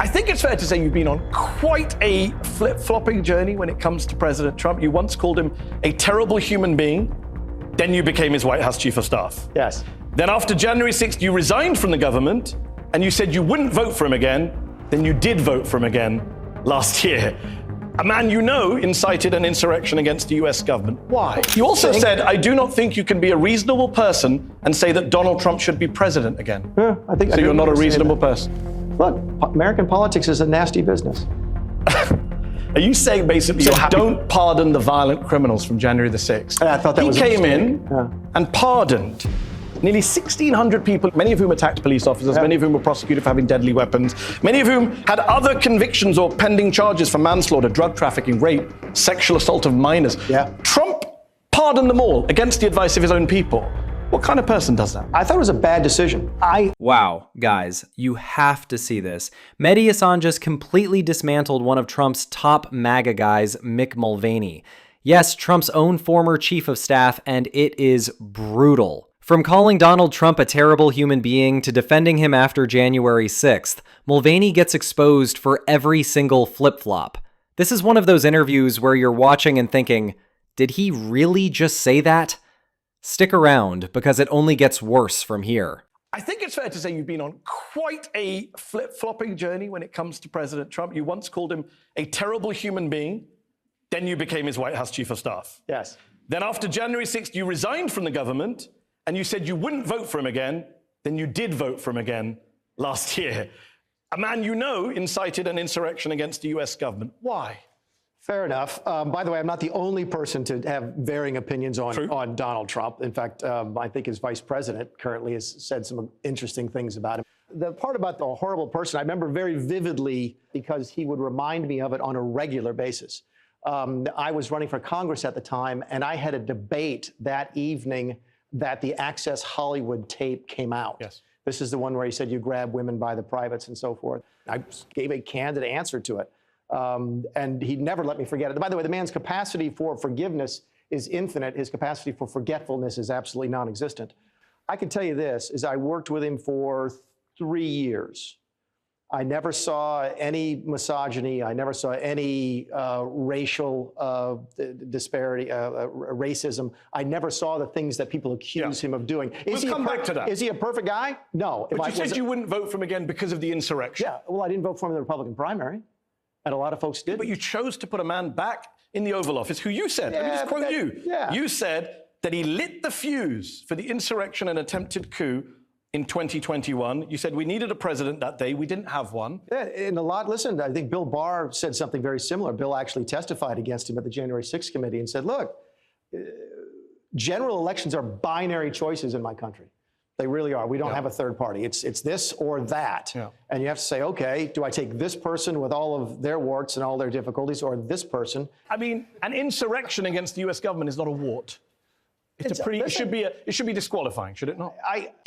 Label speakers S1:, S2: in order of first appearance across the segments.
S1: I think it's fair to say you've been on quite a flip-flopping journey when it comes to President Trump. You once called him a terrible human being, then you became his White House chief of staff.
S2: Yes.
S1: Then after January 6th, you resigned from the government, and you said you wouldn't vote for him again, then you did vote for him again last year. A man you know incited an insurrection against the US government. Why? You also said, I do not think you can be a reasonable person and say that Donald Trump should be president again.
S2: Yeah, I think
S1: so you're not a reasonable person.
S2: Look, American politics is a nasty business.
S1: Are you saying basically don't pardon the violent criminals from January the 6th?
S2: I thought that was
S1: He came in and pardoned nearly 1,600 people, many of whom attacked police officers, many of whom were prosecuted for having deadly weapons, many of whom had other convictions or pending charges for manslaughter, drug trafficking, rape, sexual assault of minors. Trump pardoned them all against the advice of his own people. What kind of person does that?
S2: I thought it was a bad decision.
S3: Wow, guys, you have to see this. Mehdi Hasan just completely dismantled one of Trump's top MAGA guys, Mick Mulvaney. Yes, Trump's own former chief of staff, and it is brutal. From calling Donald Trump a terrible human being to defending him after January 6th, Mulvaney gets exposed for every single flip-flop. This is one of those interviews where you're watching and thinking, did he really just say that? Stick around, because it only gets worse from here.
S1: I think it's fair to say you've been on quite a flip-flopping journey when it comes to President Trump. You once called him a terrible human being, then you became his White House chief of staff.
S2: Yes.
S1: Then after January 6th, you resigned from the government, and you said you wouldn't vote for him again, then you did vote for him again last year. A man you know incited an insurrection against the US government. Why?
S2: Fair enough. By the way, I'm not the only person to have varying opinions on Donald Trump. In fact, I think his vice president currently has said some interesting things about him. The part about the horrible person, I remember very vividly because he would remind me of it on a regular basis. I was running for Congress at the time, and I had a debate that evening that the Access Hollywood tape came out.
S1: Yes.
S2: This is the one where he said you grab women by the privates and so forth. I gave a candid answer to it. And he never let me forget it. By the way, the man's capacity for forgiveness is infinite. His capacity for forgetfulness is absolutely non-existent. I can tell you this, is I worked with him for 3 years. I never saw any misogyny. I never saw any racial disparity, racism. I never saw the things that people accuse him of doing.
S1: Let's come back to that.
S2: Is he a perfect guy? No.
S1: But you said you wouldn't vote for him again because of the insurrection.
S2: Yeah, well, I didn't vote for him in the Republican primary. And a lot of folks did.
S1: But you chose to put a man back in the Oval Office who you said, let me just quote you. You said that he lit the fuse for the insurrection and attempted coup in 2021. You said we needed a president that day. We didn't have one.
S2: Yeah, and listen, I think Bill Barr said something very similar. Bill actually testified against him at the January 6th committee and said, look, general elections are binary choices in my country. They really are. We don't have a third party. It's this or that. And you have to say, okay, do I take this person with all of their warts and all their difficulties or this person?
S1: I mean, an insurrection against the US government is not a wart. It should be disqualifying, should it not?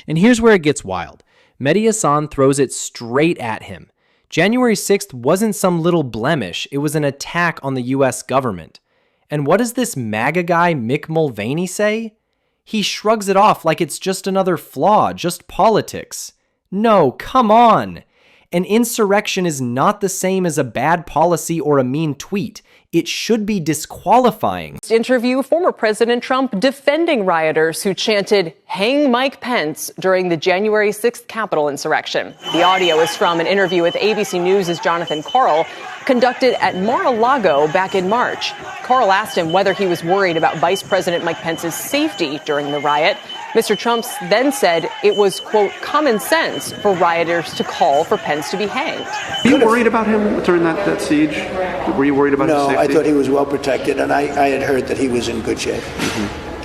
S3: And here's where it gets wild. Mehdi Hasan throws it straight at him. January 6th wasn't some little blemish. It was an attack on the US government. And what does this MAGA guy, Mick Mulvaney, say? He shrugs it off like it's just another flaw, just politics. No, come on. An insurrection is not the same as a bad policy or a mean tweet. It should be disqualifying.
S4: Interview former President Trump defending rioters who chanted, "Hang Mike Pence," during the January 6th Capitol insurrection. The audio is from an interview with ABC News' Jonathan Karl, conducted at Mar-a-Lago back in March. Karl asked him whether he was worried about Vice President Mike Pence's safety during the riot. Mr. Trump then said it was, quote, common sense for rioters to call for Pence to be hanged.
S5: Were you worried about him during that siege? Were you worried about his safety?
S6: No, I thought he was well protected, and I had heard that he was in good shape.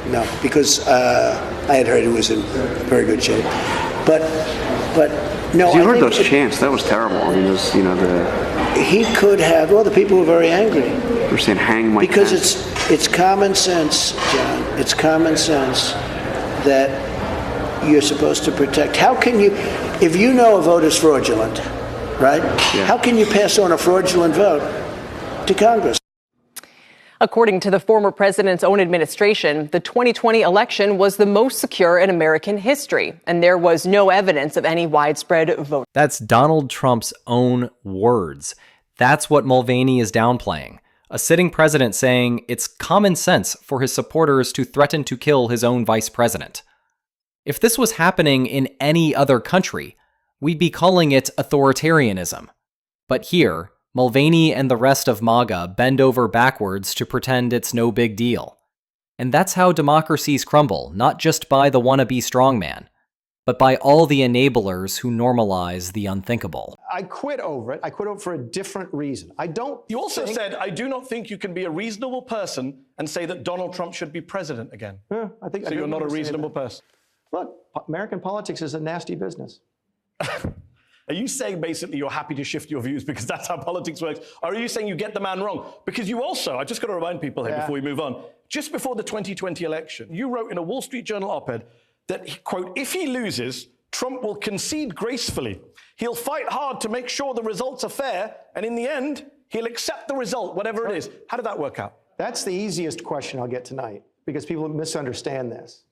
S6: No, because I had heard he was in very good shape. But no.
S5: You heard those chants. That was terrible. I mean, it was,
S6: he could have. Well, the people were very angry.
S5: They were saying, "Hang Mike
S6: Pence."
S5: Because
S6: it's common sense, John. It's common sense that you're supposed to protect. How can you, if you know a vote is fraudulent, right? How can you pass on a fraudulent vote to Congress?
S4: According to the former president's own administration, the 2020 election was the most secure in American history, and there was no evidence of any widespread vote.
S3: That's Donald Trump's own words. That's what Mulvaney is downplaying. A sitting president saying it's common sense for his supporters to threaten to kill his own vice president. If this was happening in any other country, we'd be calling it authoritarianism. But here, Mulvaney and the rest of MAGA bend over backwards to pretend it's no big deal. And that's how democracies crumble, not just by the wannabe strongman, but by all the enablers who normalize the unthinkable.
S2: I quit over it. I quit over it for a different reason.
S1: You also said, I do not think you can be a reasonable person and say that Donald Trump should be president again.
S2: Yeah, I think
S1: so. You're not a reasonable person.
S2: Look, American politics is a nasty business.
S1: Are you saying basically you're happy to shift your views because that's how politics works? Or are you saying you get the man wrong? Because you also, I just got to remind people here before we move on, just before the 2020 election, you wrote in a Wall Street Journal op-ed that, quote, if he loses, Trump will concede gracefully. He'll fight hard to make sure the results are fair, and in the end, he'll accept the result, whatever it is. How did that work out?
S2: That's the easiest question I'll get tonight, because people misunderstand this.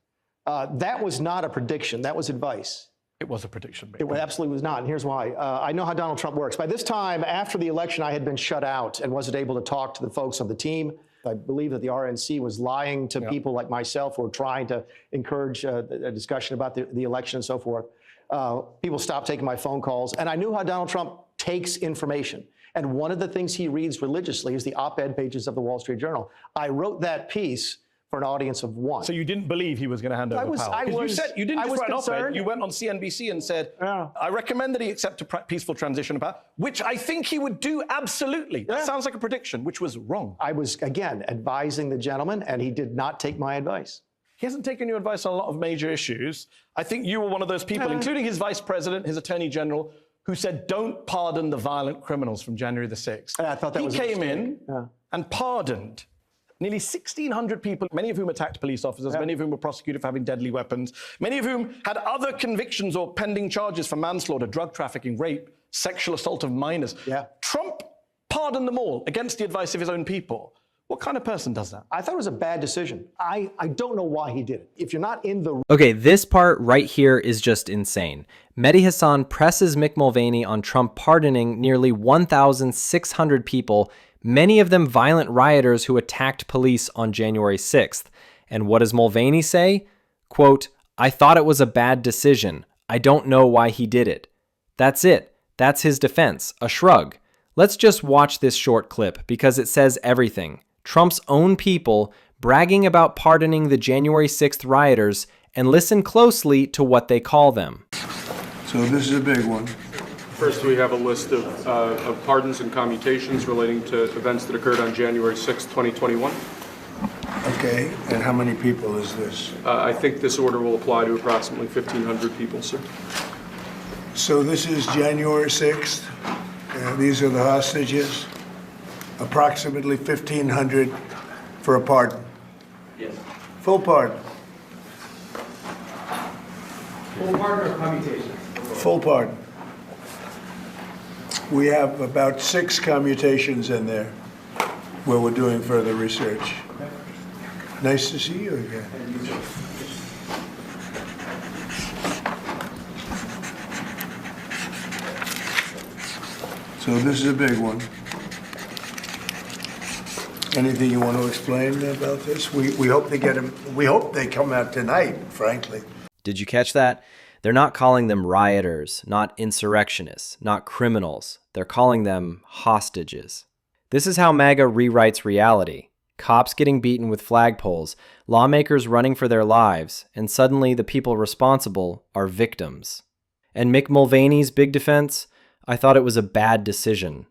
S2: That was not a prediction. That was advice.
S1: It was a prediction.
S2: It absolutely was not, and here's why. I know how Donald Trump works. By this time, after the election, I had been shut out and wasn't able to talk to the folks on the team. I believe that the RNC was lying to people like myself who were trying to encourage a discussion about the election and so forth. People stopped taking my phone calls, and I knew how Donald Trump takes information. And one of the things he reads religiously is the op-ed pages of the Wall Street Journal. I wrote that piece for an audience of one.
S1: So you didn't believe he was going to hand over power? You didn't just write an op-ed. You went on CNBC and said, I recommend that he accept a peaceful transition of power, which I think he would do absolutely. That sounds like a prediction, which was wrong.
S2: I was, again, advising the gentleman, and he did not take my advice.
S1: He hasn't taken your advice on a lot of major issues. I think you were one of those people, including his vice president, his attorney general, who said, don't pardon the violent criminals from January the 6th.
S2: I thought that was
S1: came in and pardoned nearly 1,600 people, many of whom attacked police officers, many of whom were prosecuted for having deadly weapons, many of whom had other convictions or pending charges for manslaughter, drug trafficking, rape, sexual assault of minors. Trump pardoned them all against the advice of his own people. What kind of person does that?
S2: I thought it was a bad decision. I don't know why he did it. If you're not in the...
S3: Okay, this part right here is just insane. Mehdi Hasan presses Mick Mulvaney on Trump pardoning nearly 1,600 people, many of them violent rioters who attacked police on January 6th. And what does Mulvaney say? Quote, I thought it was a bad decision. I don't know why he did it. That's it. That's his defense, a shrug. Let's just watch this short clip because it says everything. Trump's own people bragging about pardoning the January 6th rioters, and listen closely to what they call them.
S7: So this is a big one.
S8: First, we have a list of pardons and commutations relating to events that occurred on January 6, 2021.
S7: Okay, and how many people is this?
S8: I think this order will apply to approximately 1,500 people, sir.
S7: So this is January 6th. These are the hostages. Approximately 1,500 for a pardon.
S8: Yes.
S7: Full pardon.
S8: Full pardon or commutation?
S7: Full pardon. We have about 6 commutations in there where we're doing further research. Nice to see you again. So this is a big one. Anything you want to explain about this? We hope they get them. We hope they come out tonight, frankly.
S3: Did you catch that? They're not calling them rioters, not insurrectionists, not criminals. They're calling them hostages. This is how MAGA rewrites reality. Cops getting beaten with flagpoles, lawmakers running for their lives, and suddenly the people responsible are victims. And Mick Mulvaney's big defense? I thought it was a bad decision.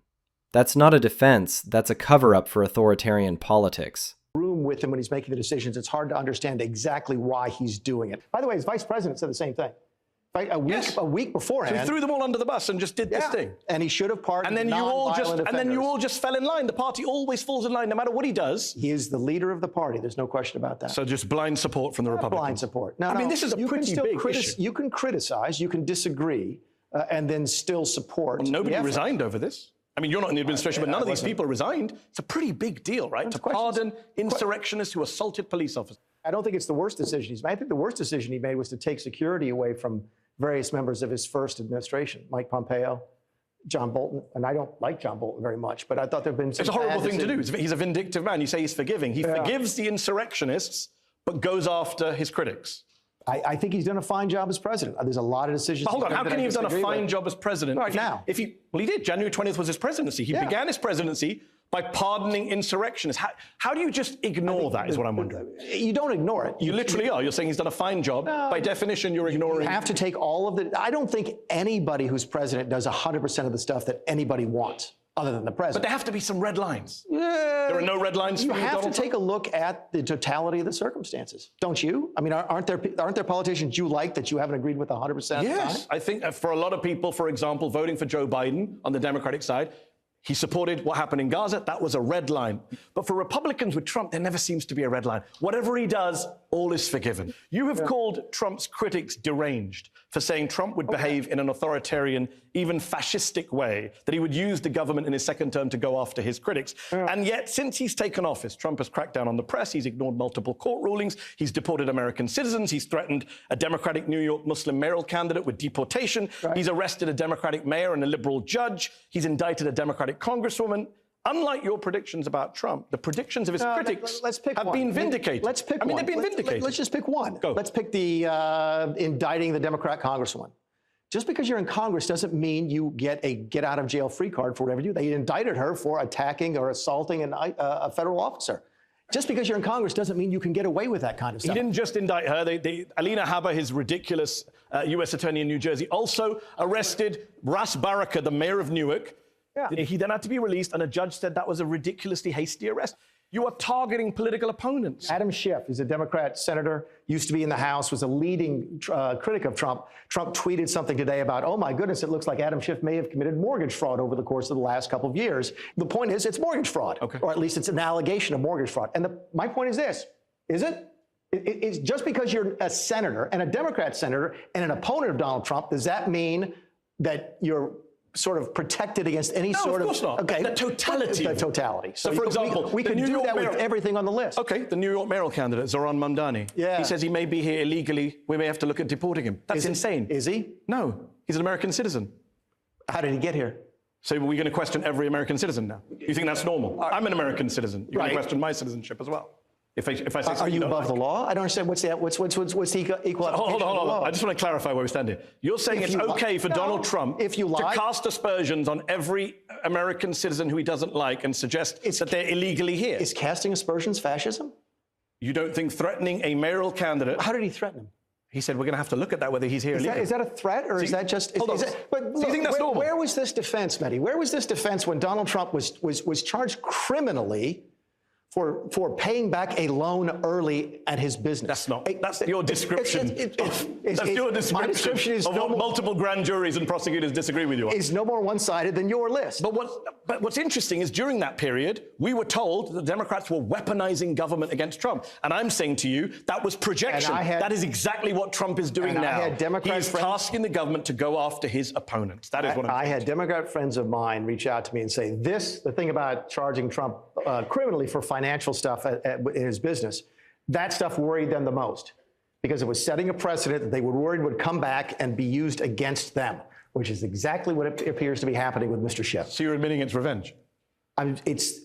S3: That's not a defense, that's a cover-up for authoritarian politics.
S2: Room with him when he's making the decisions, it's hard to understand exactly why he's doing it. By the way, his vice president said the same thing. Right? A week beforehand.
S1: So he threw them all under the bus and just did this thing.
S2: And he should have pardoned
S1: and then you all just fell in line. The party always falls in line no matter what he does.
S2: He is the leader of the party. There's no question about that.
S1: So just blind support from the Republicans.
S2: Blind support. No,
S1: I mean, this is a pretty big issue.
S2: You can criticize, you can disagree, and then still support.
S1: Well, nobody resigned over this. I mean, you're not in the administration, but none of these people resigned. It's a pretty big deal, right? To pardon insurrectionists who assaulted police officers.
S2: I don't think it's the worst decision he's made. I think the worst decision he made was to take security away from various members of his first administration, Mike Pompeo, John Bolton. And I don't like John Bolton very much, but I thought there have been some
S1: It's a horrible thing to do.
S2: decisions.
S1: He's a vindictive man. You say he's forgiving. He forgives the insurrectionists, but goes after his critics.
S2: I think he's done a fine job as president. There's a lot of decisions.
S1: But hold on,
S2: he's
S1: how
S2: made
S1: can
S2: that
S1: he
S2: I
S1: have done a
S2: disagree
S1: fine
S2: with.
S1: job as president?
S2: Right now.
S1: Well, he did. January 20th was his presidency. He began his presidency by pardoning insurrectionists. How do you just ignore that, is what I'm wondering.
S2: You don't ignore it.
S1: You literally are. You're saying he's done a fine job. By definition, you're ignoring.
S2: You have to take all of the. I don't think anybody who's president does 100% of the stuff that anybody wants, other than the
S1: But
S2: president.
S1: there have to be some red lines. There are no red lines
S2: You
S1: for
S2: have to
S1: Donald
S2: take a look at the totality of the circumstances, don't you? I mean, aren't there politicians you like that you haven't agreed with 100% of the time?
S1: Yes, I think for a lot of people, for example, voting for Joe Biden on the Democratic side, he supported what happened in Gaza. That was a red line. But for Republicans with Trump, there never seems to be a red line. Whatever he does, all is forgiven. You have called Trump's critics deranged for saying Trump would behave in an authoritarian, even fascistic way, that he would use the government in his second term to go after his critics. And yet, since he's taken office, Trump has cracked down on the press. He's ignored multiple court rulings. He's deported American citizens. He's threatened a Democratic New York Muslim mayoral candidate with deportation. He's arrested a Democratic mayor and a liberal judge. He's indicted a Democratic congresswoman. Unlike your predictions about Trump, the predictions of his critics have been vindicated.
S2: Let's pick one.
S1: I mean, they've been vindicated.
S2: Let's just pick one.
S1: Go.
S2: Let's pick the indicting the Democrat congresswoman. Just because you're in Congress doesn't mean you get a get-out-of-jail-free card for whatever you do. They indicted her for attacking or assaulting a federal officer. Just because you're in Congress doesn't mean you can get away with that kind of stuff.
S1: He didn't just indict her. Alina Habba, his ridiculous U.S. attorney in New Jersey, also arrested Ras Baraka, the mayor of Newark. Yeah. He then had to be released, and a judge said that was a ridiculously hasty arrest. You are targeting political opponents.
S2: Adam Schiff is a Democrat senator, used to be in the House, was a leading critic of Trump. Trump tweeted something today about, oh my goodness, it looks like Adam Schiff may have committed mortgage fraud over the course of the last couple of years. The point is, it's mortgage fraud, or at least it's an allegation of mortgage fraud. And my point is this, is it? It's just because you're a senator and a Democrat senator and an opponent of Donald Trump, does that mean that you're sort of protected against any sort of...
S1: No, of course not.
S2: Okay.
S1: The totality.
S2: The totality.
S1: So for example,
S2: we could do that with everything on the list.
S1: Okay, the New York mayoral candidate, Zoran Mamdani.
S2: Yeah.
S1: He says he may be here illegally. We may have to look at deporting him. That's insane.
S2: Is he?
S1: No, he's an American citizen.
S2: How did he get here?
S1: So we're going to question every American citizen now? You think that's normal? I'm an American citizen. You're going to question my citizenship as well. If I say something
S2: Are you above
S1: like.
S2: the law? I don't understand. What's the equal application
S1: Hold
S2: of the law?
S1: on. I just want to clarify where we stand here. You're saying it's okay for Donald Trump to cast aspersions on every American citizen who he doesn't like and suggest that they're illegally here.
S2: Is casting aspersions fascism?
S1: You don't think threatening a mayoral candidate...
S2: How did he threaten him?
S1: He said, we're going to have to look at that, whether he's here illegally.
S2: Is that a threat, or is that just...
S1: Hold on.
S2: But
S1: Do you think that's normal?
S2: Where was this defense, Mehdi? Where was this defense when Donald Trump was charged criminally for paying back a loan early at his business?
S1: That's your description. That's your description.
S2: My description is
S1: of what multiple grand juries and prosecutors disagree with you on.
S2: Is no more one-sided than your list.
S1: But what's interesting is during that period, we were told that the Democrats were weaponizing government against Trump. And I'm saying to you, that was projection. That is exactly what Trump is doing now. He's tasking the government to go after his opponents. That is what I'm saying.
S2: I had Democrat friends of mine reach out to me and say, the thing about charging Trump criminally for financial stuff in his business, that stuff worried them the most, because it was setting a precedent that they were worried would come back and be used against them, which is exactly what it appears to be happening with Mr. Schiff.
S1: So you're admitting it's revenge?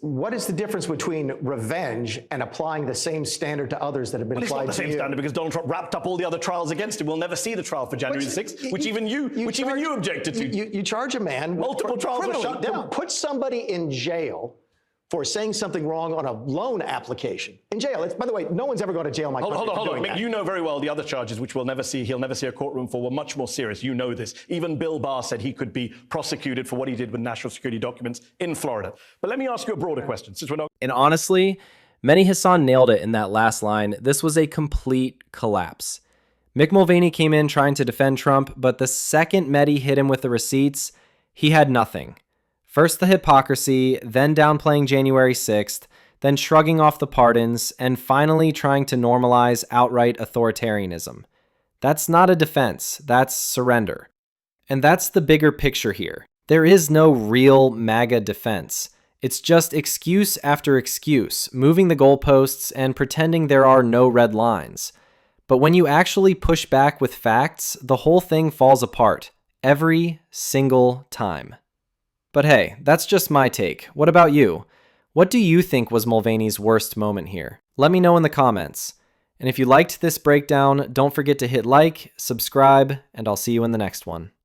S2: What is the difference between revenge and applying the same standard to others that have been applied to you?
S1: It's not the same standard, because Donald Trump wrapped up all the other trials against him. We'll never see the trial for January 6th, which even you objected to.
S2: You charge a man...
S1: Multiple trials were shut down.
S2: Put somebody in jail for saying something wrong on a loan application. In jail. By the way, no one's ever gone to jail in my country.
S1: Hold on.
S2: That.
S1: You know very well the other charges, which he'll never see a courtroom for, were much more serious. You know this. Even Bill Barr said he could be prosecuted for what he did with national security documents in Florida. But let me ask you a broader question, since we're not...
S3: And honestly, Mehdi Hasan nailed it in that last line. This was a complete collapse. Mick Mulvaney came in trying to defend Trump, but the second Mehdi hit him with the receipts, he had nothing. First the hypocrisy, then downplaying January 6th, then shrugging off the pardons, and finally trying to normalize outright authoritarianism. That's not a defense, that's surrender. And that's the bigger picture here. There is no real MAGA defense. It's just excuse after excuse, moving the goalposts and pretending there are no red lines. But when you actually push back with facts, the whole thing falls apart. Every single time. But hey, that's just my take. What about you? What do you think was Mulvaney's worst moment here? Let me know in the comments. And if you liked this breakdown, don't forget to hit like, subscribe, and I'll see you in the next one.